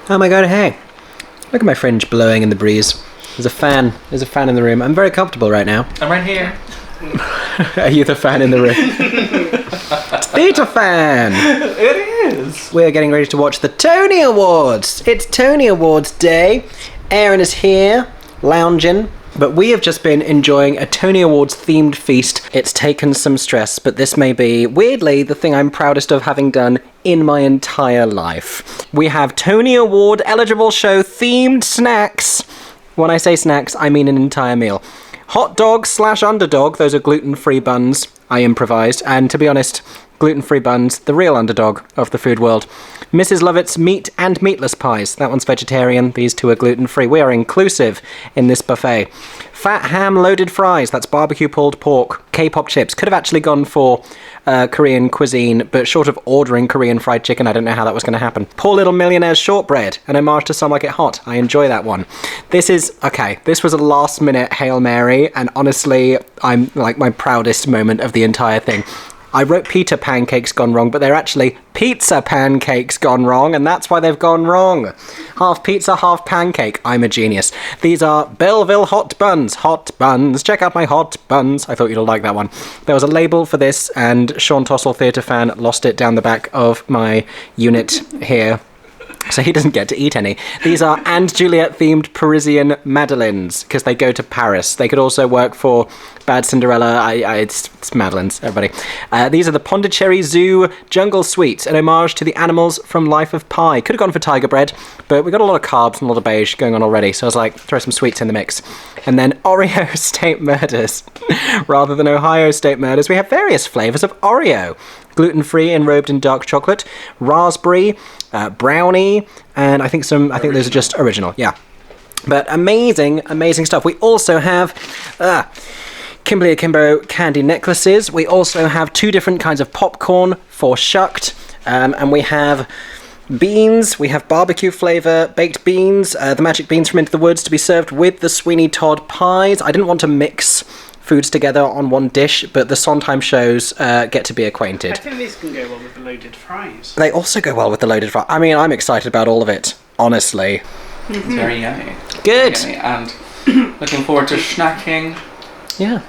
Oh my god, hey. Look at my fringe blowing in the breeze. There's a fan. There's a fan in the room. I'm very comfortable right now. I'm right here. Are you the fan in the room? Theatre fan! It is! We're getting ready to watch the Tony Awards. It's Tony Awards day. Aaron is here, lounging. But we have just been enjoying a Tony Awards themed feast. It's taken some stress, but this may be, weirdly, the thing I'm proudest of having done in my entire life. We have Tony Award eligible show themed snacks. When I say snacks, I mean an entire meal. Hot dog / underdog, those are gluten-free buns I improvised, and to be honest, gluten-free buns, the real underdog of the food world. Mrs. Lovett's meat and meatless pies. That one's vegetarian, these two are gluten-free. We are inclusive in this buffet. Fat ham loaded fries, that's barbecue pulled pork. K-pop chips. Could have actually gone for Korean cuisine, but short of ordering Korean fried chicken, I don't know how that was going to happen. Poor Little Millionaire's shortbread, an homage to Some Like It Hot. I enjoy that one. This was a last-minute Hail Mary, and honestly, I'm like my proudest moment of the entire thing. I wrote Peter pancakes gone wrong, but they're actually pizza pancakes gone wrong, and that's why they've gone wrong. Half pizza, half pancake. I'm a genius. These are Belleville hot buns. Hot buns. Check out my hot buns. I thought you'd like that one. There was a label for this, and Sean Tossell, theatre fan, lost it down the back of my unit here. So he doesn't get to eat any. These are and Juliet themed Parisian Madeleines, because they go to Paris. They could also work for Bad Cinderella. It's Madeleines, everybody. These are the Pondicherry Zoo Jungle Sweets, an homage to the animals from Life of Pi. Could have gone for tiger bread, but we got a lot of carbs and a lot of beige going on already, so I was like, throw some sweets in the mix. And then Oreo State Murders. Rather than Ohio State Murders, we have various flavours of Oreo. Gluten-free, enrobed in dark chocolate, raspberry, brownie, and I think those are just original, yeah. But amazing stuff. We also have Kimberly Akimbo candy necklaces. We also have 2 different kinds of popcorn for Shucked, and we have beans. We have barbecue flavour baked beans, the magic beans from Into the Woods to be served with the Sweeney Todd pies. I didn't want to mix foods together on one dish, but the Sondheim shows get to be acquainted. I think these can go well with the loaded fries. They also go well with the loaded fries. I mean, I'm excited about all of it, honestly. It's very yummy. Good. Very yummy. And looking forward to snacking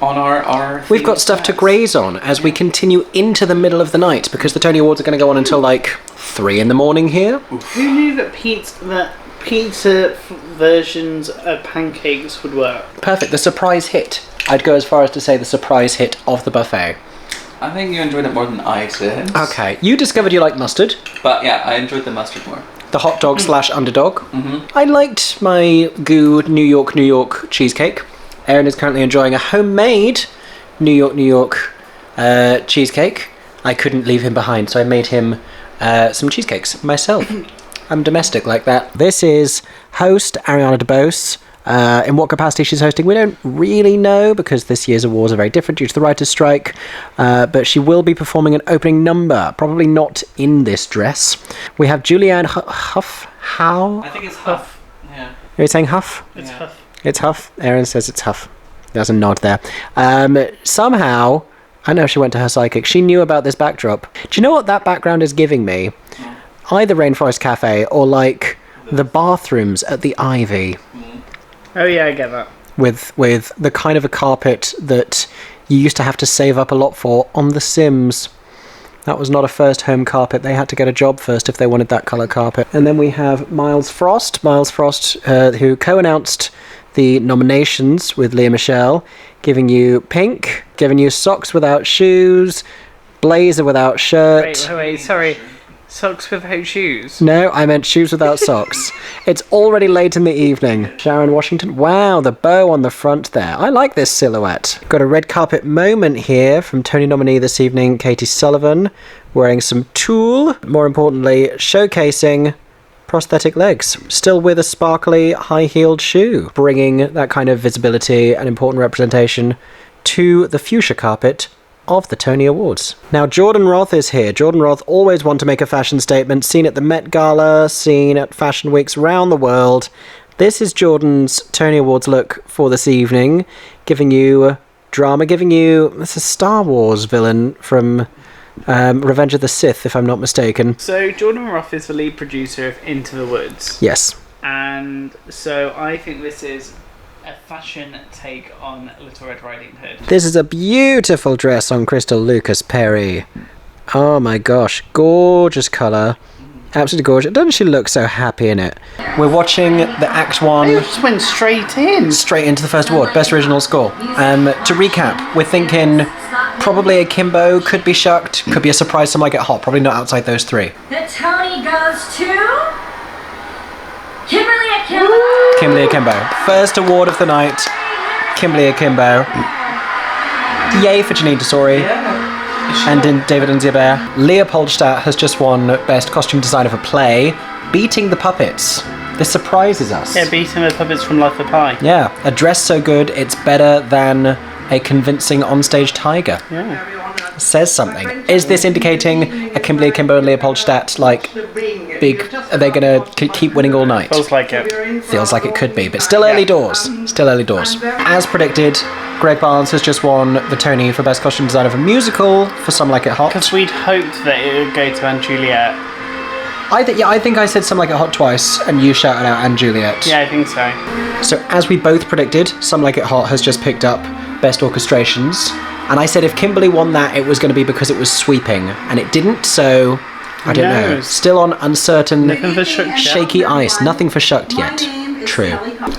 on our We've got stuff to graze on as we continue into the middle of the night, because the Tony Awards are going to go on until like 3 in the morning here. Who knew that pizza versions of pancakes would work? Perfect. The surprise hit. I'd go as far as to say the surprise hit of the buffet. I think you enjoyed it more than I did. Okay. You discovered you like mustard. But yeah, I enjoyed the mustard more. The hot dog / underdog. Mm-hmm. I liked my Goo New York cheesecake. Aaron is currently enjoying a homemade New York cheesecake. I couldn't leave him behind, so I made him some cheesecakes myself. I'm domestic like that. This is host Ariana Debose. In what capacity she's hosting, we don't really know, because this year's awards are very different due to the writer's strike. But she will be performing an opening number, probably not in this dress. We have Julianne Huff. How? I think it's Huff. Yeah. Are you saying Huff? It's Huff. It's Huff. Aaron says it's Huff. There's a nod there. Somehow, I know she went to her psychic. She knew about this backdrop. Do you know what that background is giving me? Either Rainforest Cafe or like the bathrooms at the Ivy. Oh yeah, I get that. With the kind of a carpet that you used to have to save up a lot for on The Sims. That was not a first home carpet. They had to get a job first if they wanted that colour carpet. And then we have Miles Frost. Miles Frost, who co-announced the nominations with Lea Michele, giving you pink, giving you socks without shoes, blazer without shirt. Wait, sorry. Socks without shoes? No, I meant shoes without socks. It's already late in the evening. Sharon Washington. Wow, the bow on the front there. I like this silhouette. Got a red carpet moment here from Tony nominee this evening, Katie Sullivan, wearing some tulle. More importantly, showcasing prosthetic legs, still with a sparkly high-heeled shoe, bringing that kind of visibility and important representation to the fuchsia carpet of the Tony Awards. Now, Jordan Roth is here. Jordan Roth always wanted to make a fashion statement, seen at the Met Gala, seen at fashion weeks around the world. This is Jordan's Tony Awards look for this evening, giving you drama, giving you... It's a Star Wars villain from Revenge of the Sith, if I'm not mistaken. So Jordan Roth is the lead producer of Into the Woods. Yes. And so I think this is a fashion take on Little Red Riding Hood. This is a beautiful dress on Crystal Lucas Perry. Oh my gosh, gorgeous colour. Absolutely gorgeous. Doesn't she look so happy in it? We're watching the Act 1. It just went straight in. Straight into the first award, Best Original Score. To recap, we're thinking probably Akimbo, could be Shucked, could be a surprise, Some Like It Hot. Probably not outside those three. The Tony goes to Kimberly Akimbo. Kimberly Akimbo. First award of the night, Kimberly Akimbo. Yay for Janine Tesori. And in David and Ziebert. Leopoldatadt has just won Best Costume Designer for Play, beating the puppets. This surprises us. Yeah, beating the puppets from Life of Pi. Yeah, a dress so good, it's better than a convincing onstage tiger. Yeah. Says something. Is this indicating a Kimberly Akimbo and Leopoldatadt, like, big... Are they going to keep winning all night? Feels like it. Feels like it could be, but still early doors. Still early doors. As predicted, Greg Barnes has just won the Tony for Best Costume Designer for Musical for Some Like It Hot. Because we'd hoped that it would go to Anne Juliet. I think I said Some Like It Hot twice, and you shouted out Anne Juliet. Yeah, I think so. So as we both predicted, Some Like It Hot has just picked up Best Orchestrations. And I said if Kimberly won that, it was going to be because it was sweeping. And it didn't, so... I don't know. Still on uncertain, Nothing for Shucked yet. shaky ice. Nothing for Shucked yet. True.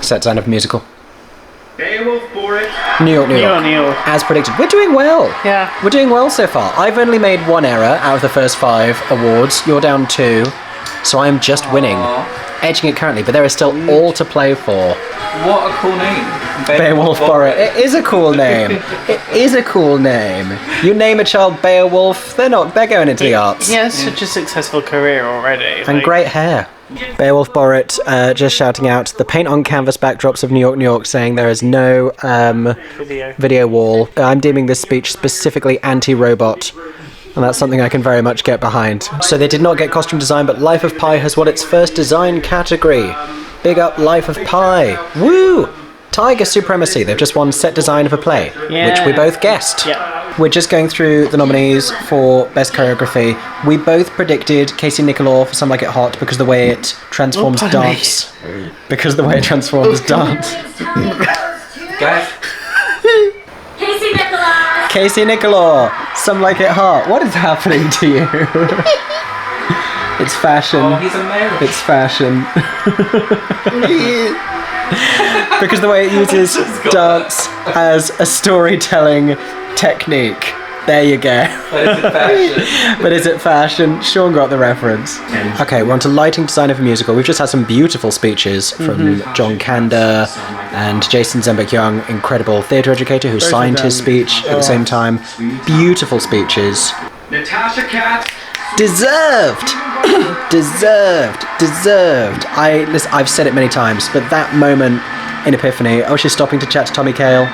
Set design of musical. Beowulf for it. New York. New York. As predicted. We're doing well. Yeah. We're doing well so far. I've only made one error out of the first 5 awards. You're down 2. So I'm just winning. Edging it currently, but there is still all to play for. What a cool name. Beowulf for it. It is a cool name. It is a cool name. You name a child Beowulf, they're going into the arts. He has such a successful career already. And great hair. Beowulf Borrett just shouting out the paint on canvas backdrops of New York, saying there is no video wall. I'm deeming this speech specifically anti-robot, and that's something I can very much get behind. So they did not get costume design, but Life of Pi has won its first design category. Big up Life of Pi. Woo! Tiger Supremacy. They've just won set design for Play, which we both guessed. Yeah. We're just going through the nominees for Best Choreography. We both predicted Casey Nicholaw for Some Like It Hot because the way it transforms dance. Because the way it transforms dance. Guys. Casey Nicholaw. Casey Nicholaw, Some Like It Hot. What is happening to you? It's fashion. Oh, he's American. It's fashion. Because the way it uses dance as a storytelling technique. There you go. But is it fashion? But is it fashion? Sean got the reference. Okay, we're on to lighting design of a musical. We've just had some beautiful speeches from John Kander and Jason Zembeck-Young, incredible theatre educator who signed his speech at the same time. Beautiful speeches. Natasha Katz. Deserved. Deserved. I've said it many times, but that moment in Epiphany, she's stopping to chat to Tommy Kail.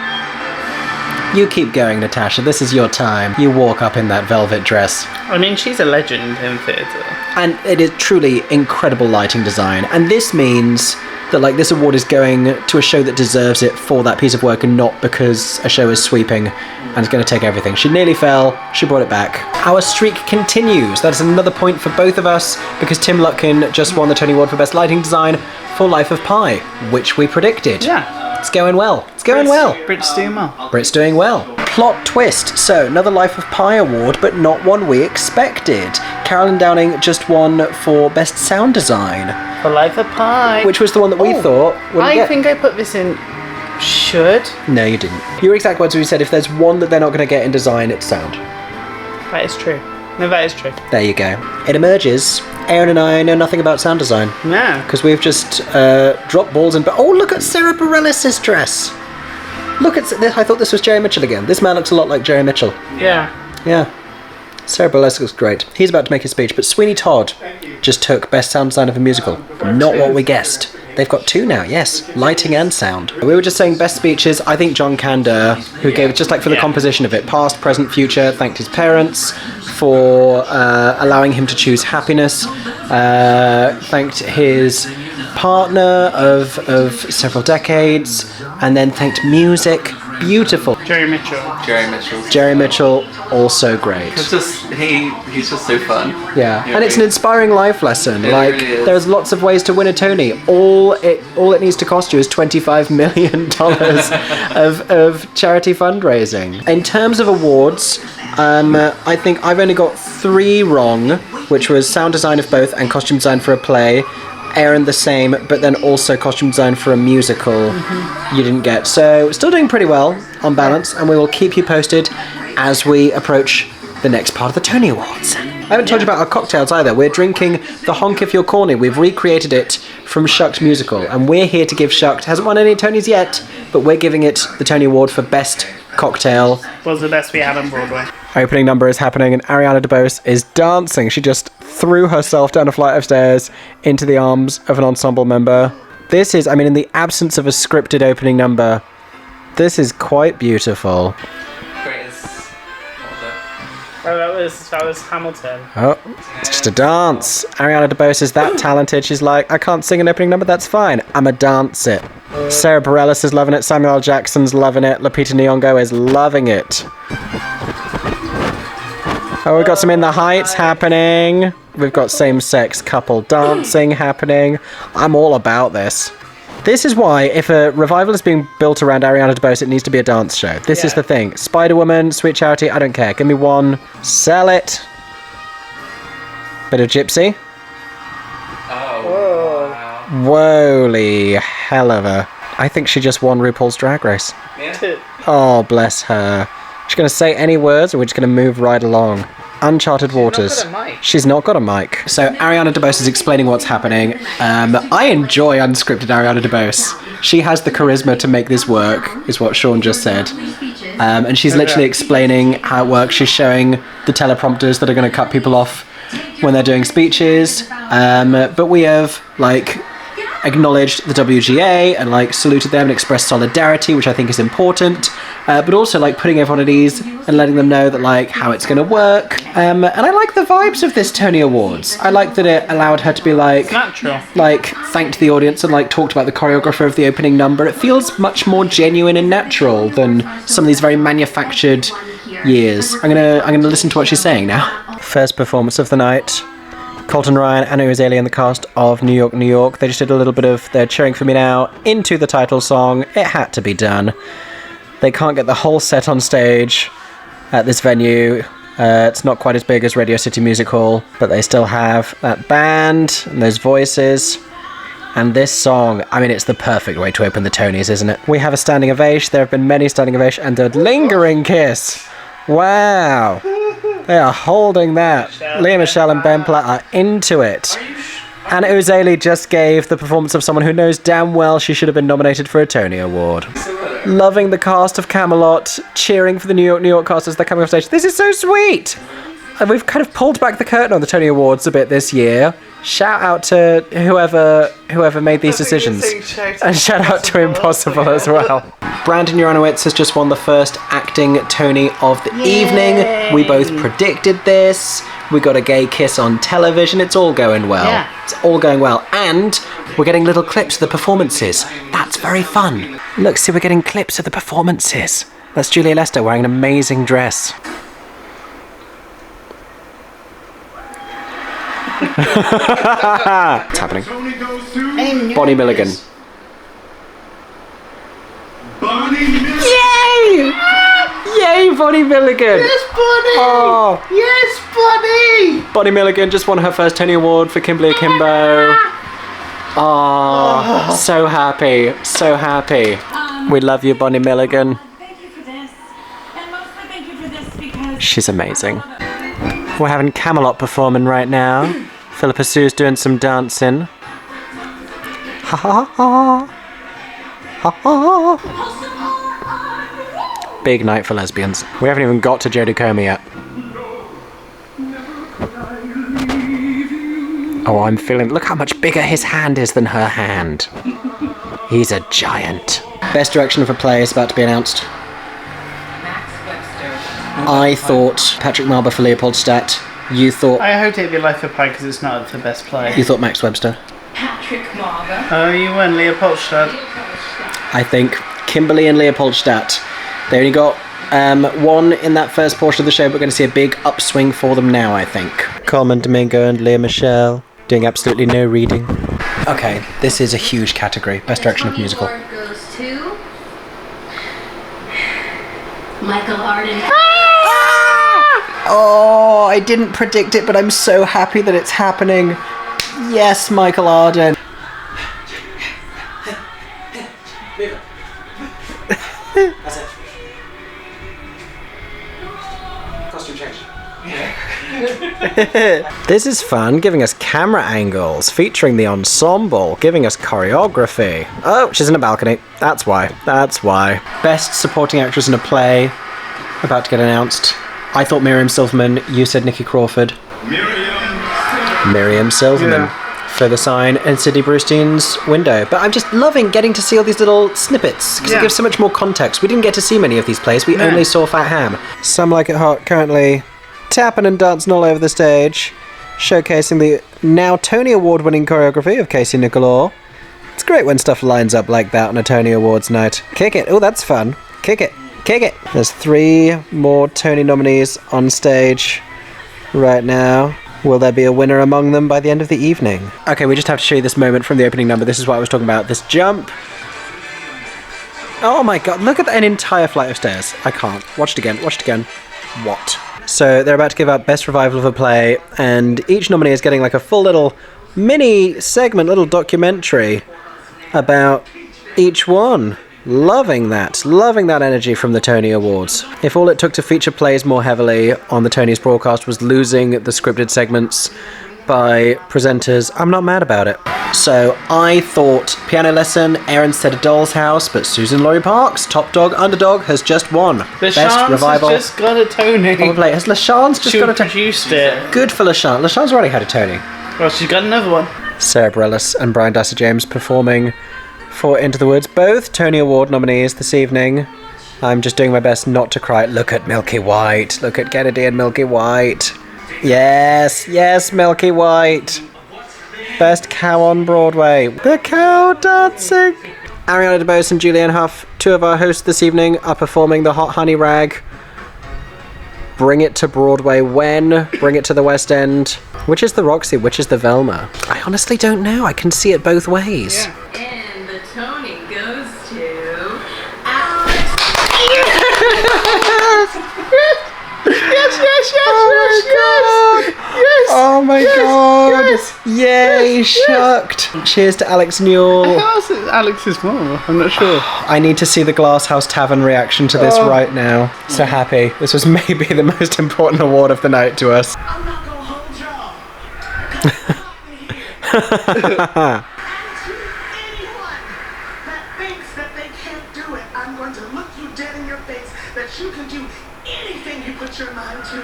You keep going, Natasha. This is your time. You walk up in that velvet dress. I mean, she's a legend in theatre. And it is truly incredible lighting design. And this means that this award is going to a show that deserves it for that piece of work and not because a show is sweeping and it's going to take everything. She nearly fell. She brought it back. Our streak continues. That is another point for both of us because Tim Lutkin just won the Tony Award for Best Lighting Design for Life of Pi, which we predicted. Yeah. It's going well. It's going well. Brit's doing well. Brit's doing well. Plot twist. So, another Life of Pi award, but not one we expected. Carolyn Downing just won for Best Sound Design. For Life of Pi. Which was the one that we thought wouldn't get. I think I put this in should. No, you didn't. Your exact words were you said if there's one that they're not going to get in design, it's sound. That is true. No, that is true. There you go. It emerges. Aaron and I know nothing about sound design. No. Because we've just dropped balls and... Oh, look at Sarah Bareilles' dress. Look at... I thought this was Jerry Mitchell again. This man looks a lot like Jerry Mitchell. Yeah. Yeah. Sarah Bareilles looks great. He's about to make his speech, but Sweeney Todd just took Best Sound Design of a Musical. Not what we guessed. They've got 2 now, yes. Lighting and sound. We were just saying best speeches. I think John Kander, who gave, just for the composition of it, past, present, future, thanked his parents for allowing him to choose happiness, thanked his partner of several decades, and then thanked music beautiful. Jerry Mitchell. Jerry Mitchell, also great. He's just so fun. Yeah, and it's an inspiring life lesson. Like, really is. there's lots of ways to win a Tony. All it needs to cost you is $25 million of charity fundraising. In terms of awards, I think I've only got 3 wrong, which was sound design of both and costume design for a play. Aaron the same, but then also costume design for a musical you didn't get. So still doing pretty well on balance, and we will keep you posted as we approach the next part of the Tony Awards. I haven't told you about our cocktails either. We're drinking the Honk If You're Corny. We've recreated it from Shucked musical, and we're here to give Shucked. Hasn't won any Tonys yet, but we're giving it the Tony Award for Best Cocktail. Was the best we had on Broadway. Opening number is happening, and Ariana Debose is dancing. She just threw herself down a flight of stairs into the arms of an ensemble member. This is, in the absence of a scripted opening number, this is quite beautiful. That was Hamilton. Oh, it's just a dance. Ariana Debose is that talented. She's like, I can't sing an opening number, that's fine. I'ma dance it. Sarah Bareilles is loving it. Samuel L. Jackson's loving it. Lupita Nyong'o is loving it. Oh, we've got some In the Heights happening. We've got same-sex couple dancing happening. I'm all about this. This is why, if a revival is being built around Ariana Debose, it needs to be a dance show. This is the thing. Spider-Woman, Sweet Charity, I don't care. Give me one. Sell it. Bit of Gypsy. Oh, wow. Wholy hell of a... I think she just won RuPaul's Drag Race. Yeah. Oh, bless her. She's going to say any words, or we're just going to move right along? Uncharted waters. She's not got a mic. So Ariana Debose is explaining what's happening. I enjoy unscripted Ariana Debose. She has the charisma to make this work, is what Sean just said. And she's literally explaining how it works. She's showing the teleprompters that are going to cut people off when they're doing speeches. But we have, acknowledged the WGA and saluted them and expressed solidarity, which I think is important, but also putting everyone at ease and letting them know that how it's going to work. And I like the vibes of this Tony Awards. I like that it allowed her to be natural, thanked the audience and talked about the choreographer of the opening number. It feels much more genuine and natural than some of these very manufactured years. I'm gonna listen to what she's saying now. First performance of the night. Colton Ryan, Anna Uzeli and the cast of New York, New York. They just did a little bit of their Cheering For Me Now into the title song. It had to be done. They can't get the whole set on stage at this venue. It's not quite as big as Radio City Music Hall, but they still have that band and those voices. And this song, it's the perfect way to open the Tonys, isn't it? We have a standing ovation. There have been many standing ovations and a lingering kiss. Wow. They are holding that. Leah Michelle and Ben Platt are into it. Anna Uzeli just gave the performance of someone who knows damn well she should have been nominated for a Tony Award. Loving the cast of Camelot, cheering for the New York cast as they're coming off stage. This is so sweet! And we've kind of pulled back the curtain on the Tony Awards a bit this year. Shout out to whoever made these decisions. And shout out to Impossible as well. Brandon Uranowitz has just won the first acting Tony of the evening. We both predicted this. We got a gay kiss on television. It's all going well. Yeah. It's all going well. And we're getting little clips of the performances. That's very fun. Look, see, we're getting clips of the performances. That's Julia Lester wearing an amazing dress. What's happening? Bonnie Milligan. Yay! Yay, Bonnie Milligan! Yes, Bonnie! Oh. Yes, Bonnie! Bonnie Milligan just won her first Tony Award for Kimberly Akimbo. Oh, so happy, so happy. We love you, Bonnie Milligan. Thank you for this. And mostly thank you for this because... She's amazing. We're having Camelot performing right now. Philippa Sue's doing some dancing. Ha ha ha. Ha ha. Big night for lesbians. We haven't even got to Jodie Comer yet. Oh, I'm feeling... Look how much bigger his hand is than her hand. He's a giant. Best direction for play is about to be announced. I thought Patrick Marber for Leopoldatadt. You thought... I hoped it'd be Life of Pi because it's not the best play. You thought Max Webster. Patrick Marber. Oh, you won Leopoldatadt. I think Kimberly and Leopoldatadt They only got one in that first portion of the show, but we're going to see a big upswing for them now, I think. Coleman Domingo and Lea Michele doing absolutely no reading. Okay, this is a huge category. Best direction of musical. Goes to Michael Arden. Oh, I didn't predict it, but I'm so happy that it's happening. Yes, Michael Arden. That's it. Costume change. This is fun, giving us camera angles, featuring the ensemble, giving us choreography. Oh, she's in a balcony. That's why. Best supporting actress in a play, about to get announced. I thought Miriam Silverman, you said Nikki Crawford. Miriam Silverman. Yeah. For The Sign and Sidney Brewstein's Window. But I'm just loving getting to see all these little snippets, because it gives so much more context. We didn't get to see many of these plays, we only saw Fat Ham. Some Like It Hot currently tapping and dancing all over the stage, showcasing the now Tony Award winning choreography of Casey Nicholaw. It's great when stuff lines up like that on a Tony Awards night. Kick it. Oh, that's fun. Kick it. Kick it. There's 3 more Tony nominees on stage right now. Will there be a winner among them by the end of the evening? Okay, we just have to show you this moment from the opening number. This is what I was talking about. This jump. Oh my god, look at an entire flight of stairs. I can't. Watch it again. Watch it again. What? So they're about to give out Best Revival of a Play, and each nominee is getting like a full little mini segment, little documentary about each one. Loving that energy from the Tony Awards. If all it took to feature plays more heavily on the Tonys broadcast was losing the scripted segments by presenters, I'm not mad about it. So I thought Piano Lesson, Aaron said A Doll's House, but Susan Laurie Parks, Top Dog, Underdog, has just won. Best Revival. has just got a Tony. Probably. Has LaChanze just got a Tony? She produced it. Good for LaChanze. LaChanze already had a Tony. Well, she's got another one. Sarah Bareilles and Brian Darcy James performing for Into the Woods, both Tony Award nominees this evening. I'm just doing my best not to cry. Look at Milky White. Look at Kennedy and Milky White. Yes, Milky White. Best cow on Broadway. The cow dancing. Ariana Debose and Julianne Hough, 2 of our hosts this evening, are performing The Hot Honey Rag. Bring it to Broadway when? Bring it to the West End. Which is the Roxy? Which is the Velma? I honestly don't know. I can see it both ways. Yeah. And the Tony goes to Alex. Yes. Oh my god. Yay, Shucked. Cheers to Alex Newell. How's it Alex's mom? I'm not sure. I need to see the Glasshouse Tavern reaction to this right now. So happy. This was maybe the most important award of the night to us. I'm not gonna hold y'all. Anyone that thinks that they can't do it, I'm going to look you dead in your face that you can do anything you put your mind to.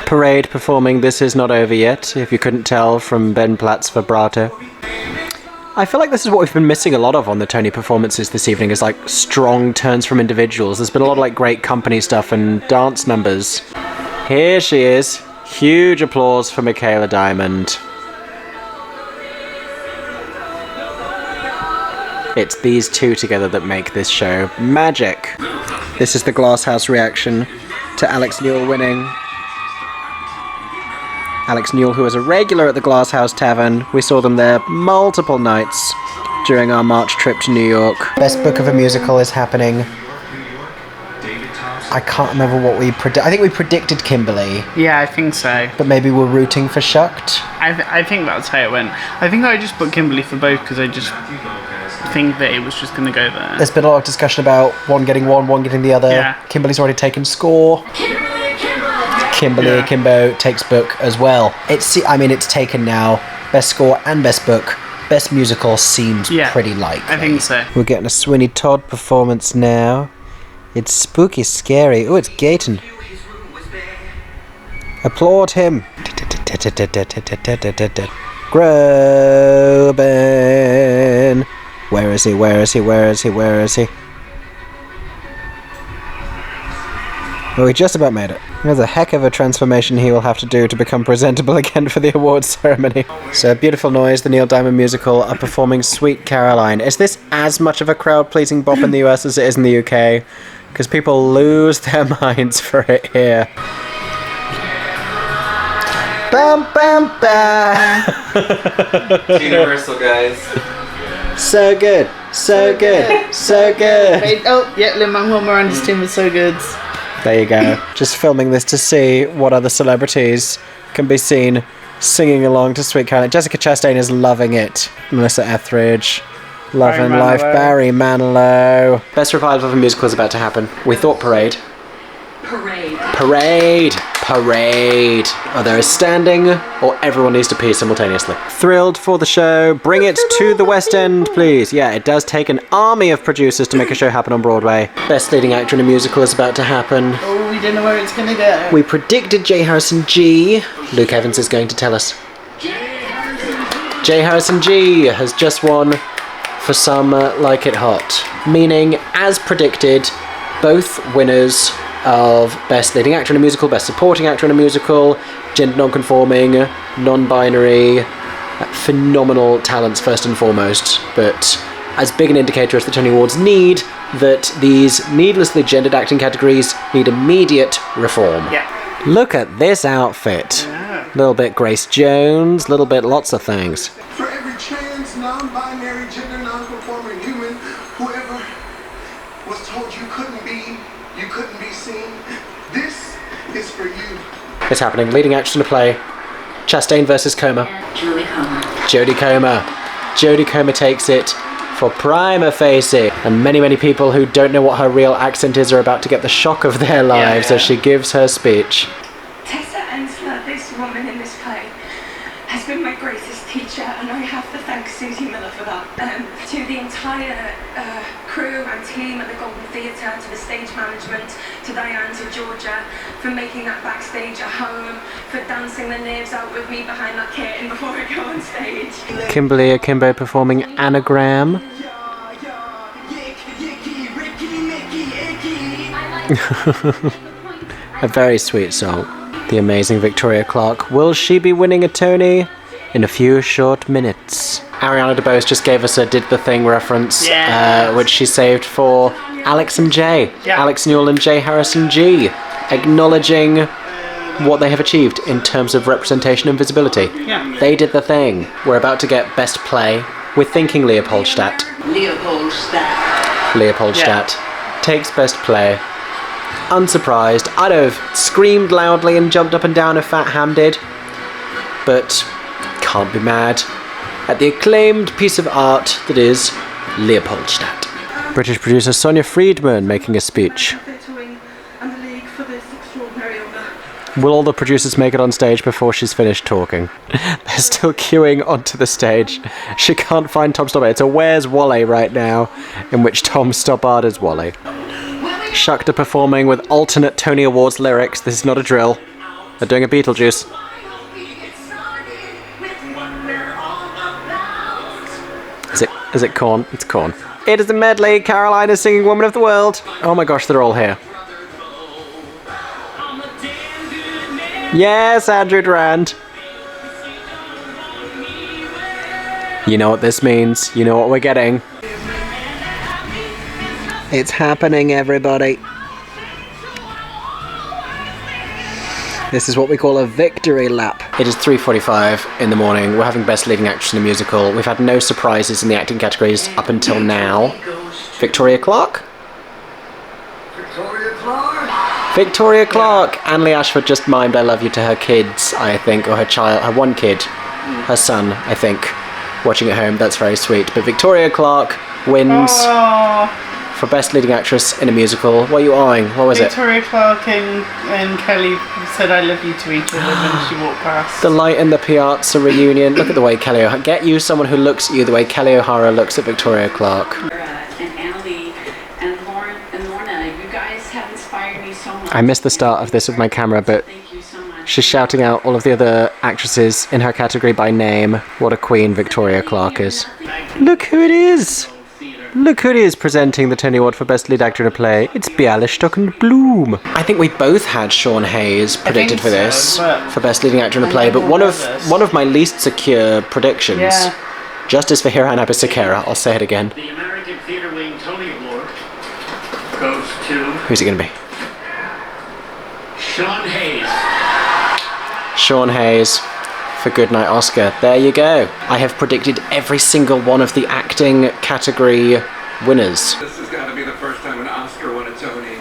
Parade performing This Is Not Over Yet, if you couldn't tell from Ben Platt's vibrato. I feel like this is what we've been missing a lot of on the Tony performances this evening, is like strong turns from individuals. There's been a lot of like great company stuff and dance numbers. Here she is. Huge applause for Michaela Diamond. It's these 2 together that make this show magic. This is the Glasshouse reaction to Alex Newell winning. Alex Newell, who is a regular at the Glasshouse Tavern. We saw them there multiple nights during our March trip to New York. Best Book of a Musical is happening. I can't remember what we predicted. I think we predicted Kimberly. Yeah, I think so. But maybe we're rooting for Shucked. I think that's how it went. I think I just put Kimberly for both because I just think that it was just going to go there. There's been a lot of discussion about one getting one getting the other. Yeah. Kimberly's already taken score. Kimberly Akimbo takes book as well. It's taken now. Best score and best book. Best musical seems pretty likely. I think so. We're getting a Sweeney Todd performance now. It's spooky, scary. Oh, it's Gaten. Applaud him. Groban. Where is he? Well, we just about made it. There's a heck of a transformation he will have to do to become presentable again for the awards ceremony. So, Beautiful Noise, the Neil Diamond musical, are performing Sweet Caroline. Is this as much of a crowd-pleasing bop in the US as it is in the UK? Because people lose their minds for it here. Bum, bum, bum. Universal, guys. So good, so good, so good. Wait, oh, yeah, Lin-Manuel Miranda's team was so good. There you go. Just filming this to see what other celebrities can be seen singing along to Sweet Caroline. Jessica Chastain is loving it. Melissa Etheridge, loving life. Barry Manilow. Best revival of a musical is about to happen. We thought Parade. Parade. Either is standing or everyone needs to pee simultaneously. Thrilled for the show. Bring it to the West End, please. Yeah, it does take an army of producers to make a show happen on Broadway. Best leading actor in a musical is about to happen. Oh, we don't know where it's gonna go. We predicted J. Harrison G. Luke Evans is going to tell us. J. Harrison G has just won for some Like It Hot. Meaning, as predicted, both winners of Best Leading Actor in a Musical, Best Supporting Actor in a Musical, gender non-conforming, non-binary, phenomenal talents first and foremost, but as big an indicator as the Tony Awards need, that these needlessly gendered acting categories need immediate reform. Yeah. Look at this outfit. Little bit Grace Jones, little bit lots of things. For every trans, non-binary, gender non-conforming human, whoever was told you couldn't be seen, this is for you. It's happening. Leading actress in a play. Chastain versus Comer. Jodie Comer. Jodie Comer takes it for Prima Facie. And many, many people who don't know what her real accent is are about to get the shock of their lives as she gives her speech. Tessa Ensler, this woman in this play, has been my greatest teacher, and I have to thank Susie Miller for that. To the entire crew and team at the Golden Theatre, to the stage management, to Diane, to Georgia, for making that backstage a home, for dancing the nerves out with me behind that curtain before I go on stage. Kimberly Akimbo performing Anagram. A very sweet song. The amazing Victoria Clark. Will she be winning a Tony? In a few short minutes. Ariana Debose just gave us a Did the Thing reference, which she saved for Alex and Jay. Yeah. Alex Newell and J. Harrison G. Acknowledging what they have achieved in terms of representation and visibility. Yeah. They did the thing. We're about to get Best Play. We're thinking Leopoldatadt. Leopoldatadt takes Best Play. Unsurprised. I'd have screamed loudly and jumped up and down if Fat Ham did. But can't be mad at the acclaimed piece of art that is Leopoldatadt. British producer Sonia Friedman making a speech. Will all the producers make it on stage before she's finished talking? They're still queuing onto the stage. She can't find Tom Stoppard. It's a Where's Wally right now, in which Tom Stoppard is Wally. Shucked are performing with alternate Tony Awards lyrics. This is not a drill. They're doing a Beetlejuice. Is it Corn? It's Corn. It is a medley. Caroline is singing Woman of the World. Oh my gosh, they're all here. Yes, Andrew Durand. You know what this means. You know what we're getting. It's happening, everybody. This is what we call a victory lap. It is 3:45 in the morning. We're having Best Leading Actress in a Musical. We've had no surprises in the acting categories up until now. Victoria Clark? Victoria Clark! Anne-Lee Ashford just mimed I Love You to her kids, I think, or her child, her one kid, her son, I think, watching at home. That's very sweet. But Victoria Clark wins for Best Leading Actress in a Musical. What are you eyeing? What was Victoria Clark and Kelly said I love you to each other when she walked past. The Light in the Piazza reunion. Look at the way Kelly O'Hara... Get you someone who looks at you the way Kelly O'Hara looks at Victoria Clark. And Annalie and Lorna, you guys have inspired me so much. I missed the start of this with my camera, but Thank you so much. she's shouting out all of the other actresses in her category by name. What a queen Victoria Clark is. Look who it is! Look who is presenting the Tony Award for Best Lead Actor in a Play. It's Bialystock and Bloom. I think we both had Sean Hayes predicted for this, for Best Leading Actor in a Play, but one of my least secure predictions. Yeah. Justice for Hiran Abisakhara, I'll say it again. The American Theatre Wing Tony Award goes to... Who's it going to be? Sean Hayes. Sean Hayes for Goodnight Oscar. There you go. I have predicted every single one of the acting category winners. This has got to be the first time an Oscar won a Tony.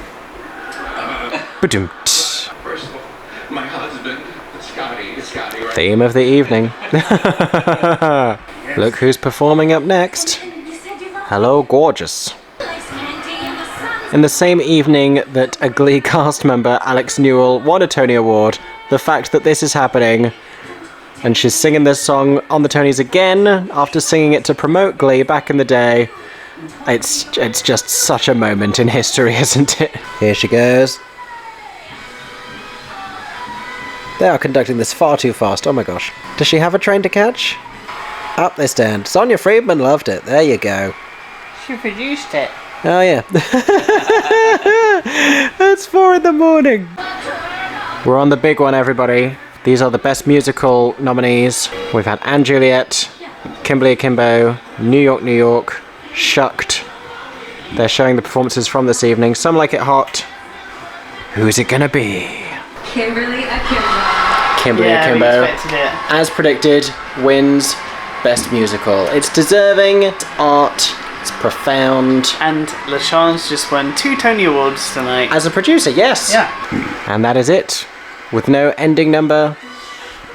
Ba-dum-ts. First of all, my husband, Scotty, right? Theme of the evening. Look who's performing up next. Hello, gorgeous. In the same evening that a Glee cast member, Alex Newell, won a Tony Award, the fact that this is happening, and she's singing this song on the Tonys again after singing it to promote Glee back in the day, it's just such a moment in history, isn't it? Here she goes. They are conducting this far too fast, oh my gosh. Does she have a train to catch? Up they stand. Sonia Friedman loved it, there you go. She produced it. Oh yeah. It's 4 a.m. We're on the big one, everybody. These are the Best Musical nominees. We've had Anne Juliet, Kimberly Akimbo, New York, New York, Shucked. They're showing the performances from this evening. Some Like It Hot. Who's it gonna be? Kimberly Akimbo. Kimberly Akimbo, as predicted, wins Best Musical. It's deserving, it's art, it's profound. And LaChance just won 2 Tony Awards tonight. As a producer, yes. Yeah. And that is it. With no ending number,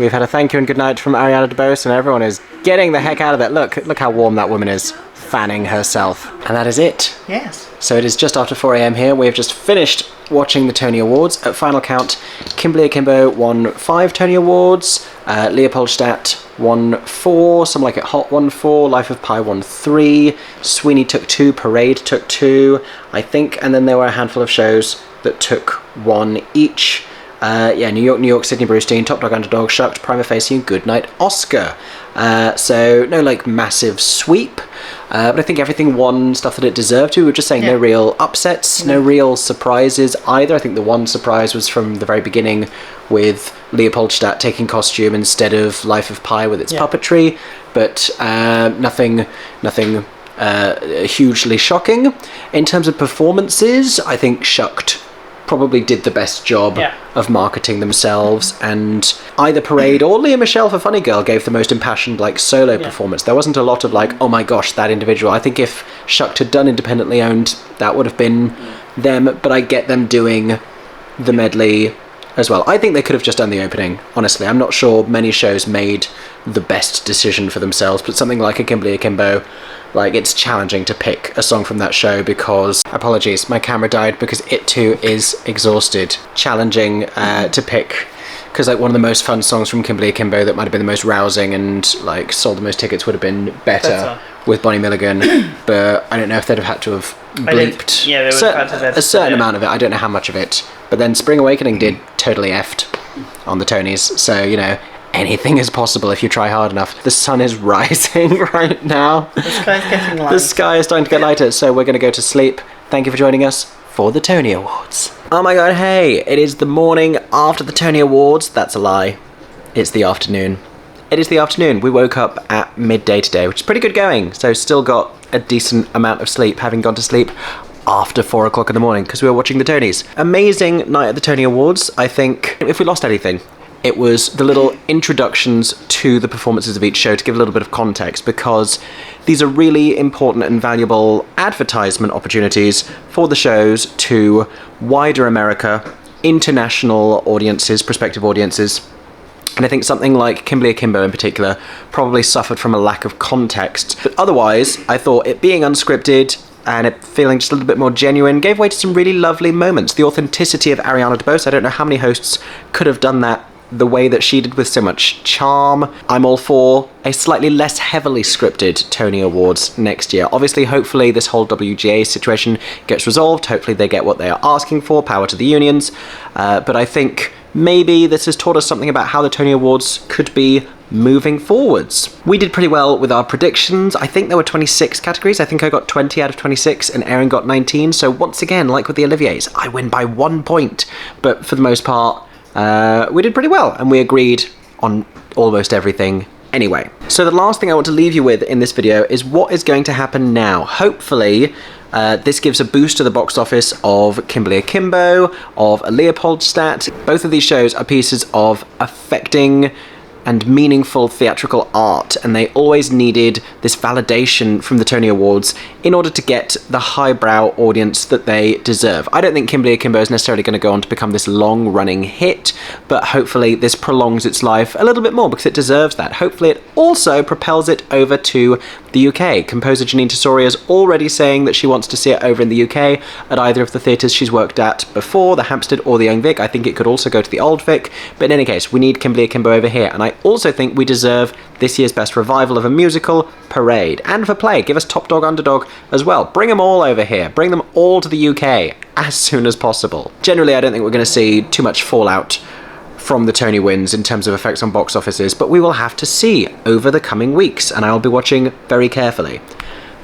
we've had a thank you and good night from Ariana Debose, and everyone is getting the heck out of it. Look how warm that woman is, fanning herself. And that is it. Yes. So it is just after 4 a.m. here. We've just finished watching the Tony Awards. At final count, Kimberly Akimbo won 5 Tony Awards, Leopoldatadt won 4, Some Like It Hot won 4, Life of Pi won 3, Sweeney took 2, Parade took 2, I think, and then there were a handful of shows that took 1 each. New York, New York, Sydney Brewstein, Top Dog Underdog, Shucked, Prima Facie, and Goodnight Oscar. So no massive sweep, but I think everything won stuff that it deserved to. We were just saying no real upsets, no real surprises either. I think the one surprise was from the very beginning with Leopoldatadt taking costume instead of Life of Pi with its puppetry, but nothing hugely shocking. In terms of performances, I think Shucked probably did the best job of marketing themselves, and either Parade or Leah Michelle for Funny Girl gave the most impassioned solo performance. There wasn't a lot of oh my gosh, that individual. I think if Shucked had done independently owned, that would have been them, but I get them doing the medley as well. I think they could have just done the opening, honestly. I'm not sure many shows made the best decision for themselves, but something like a Kimberly Akimbo, it's challenging to pick a song from that show because, apologies, my camera died because it too is exhausted. Challenging to pick, because one of the most fun songs from Kimberly Akimbo that might have been the most rousing and sold the most tickets would have been Better with Bonnie Milligan, but I don't know if they'd have had to have bleeped they would have had to a certain amount of it. I don't know how much of it, but then Spring Awakening did totally effed on the Tonys, so anything is possible if you try hard enough. The sun is rising right now. The sky's getting light. The sky is starting to get lighter, so we're going to go to sleep. Thank you for joining us for the Tony Awards. Oh my god, hey, it is the morning after the Tony Awards. That's a lie. It's the afternoon. It is the afternoon. We woke up at midday today, which is pretty good going, so still got a decent amount of sleep, having gone to sleep after 4 o'clock in the morning because we were watching the Tonys. Amazing night at the Tony Awards. I think if we lost anything, it was the little introductions to the performances of each show to give a little bit of context, because these are really important and valuable advertisement opportunities for the shows to wider America, international audiences, prospective audiences. And I think something like Kimberly Akimbo in particular probably suffered from a lack of context. But otherwise, I thought it being unscripted and it feeling just a little bit more genuine gave way to some really lovely moments. The authenticity of Ariana Debose, I don't know how many hosts could have done that the way that she did with so much charm. I'm all for a slightly less heavily scripted Tony Awards next year. Obviously, hopefully this whole WGA situation gets resolved. Hopefully they get what they are asking for, power to the unions. But I think maybe this has taught us something about how the Tony Awards could be moving forwards. We did pretty well with our predictions. I think there were 26 categories. I think I got 20 out of 26 and Erin got 19. So once again, like with the Olivier's, I win by 1 point. But for the most part, we did pretty well and we agreed on almost everything anyway. So the last thing I want to leave you with in this video is what is going to happen now. Hopefully, this gives a boost to the box office of Kimberly Akimbo, of Leopoldatadt. Both of these shows are pieces of affecting and meaningful theatrical art, and they always needed this validation from the Tony Awards in order to get the highbrow audience that they deserve. I don't think Kimberly Akimbo is necessarily going to go on to become this long-running hit, but hopefully this prolongs its life a little bit more because it deserves that. Hopefully it also propels it over to the UK. Composer Janine Tesori is already saying that she wants to see it over in the UK at either of the theatres she's worked at before, the Hampstead or the Young Vic. I think it could also go to the Old Vic, but in any case, we need Kimberly Akimbo over here, and I also think we deserve this year's best revival of a musical, Parade. And for play, give us Top Dog Underdog as well. Bring them all over here. Bring them all to the UK as soon as possible. Generally, I don't think we're going to see too much fallout from the Tony wins in terms of effects on box offices, but we will have to see over the coming weeks, and I'll be watching very carefully.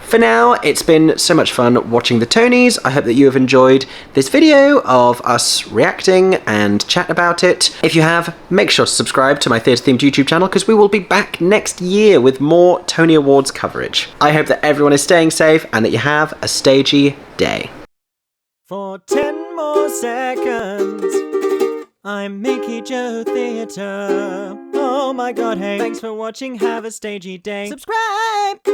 For now, it's been so much fun watching the Tonys. I hope that you have enjoyed this video of us reacting and chat about it. If you have, make sure to subscribe to my theatre-themed YouTube channel because we will be back next year with more Tony Awards coverage. I hope that everyone is staying safe and that you have a stagey day. For 10 more seconds, I'm MickeyJoTheatre. Oh my god, hey, thanks for watching, have a stagey day. Subscribe!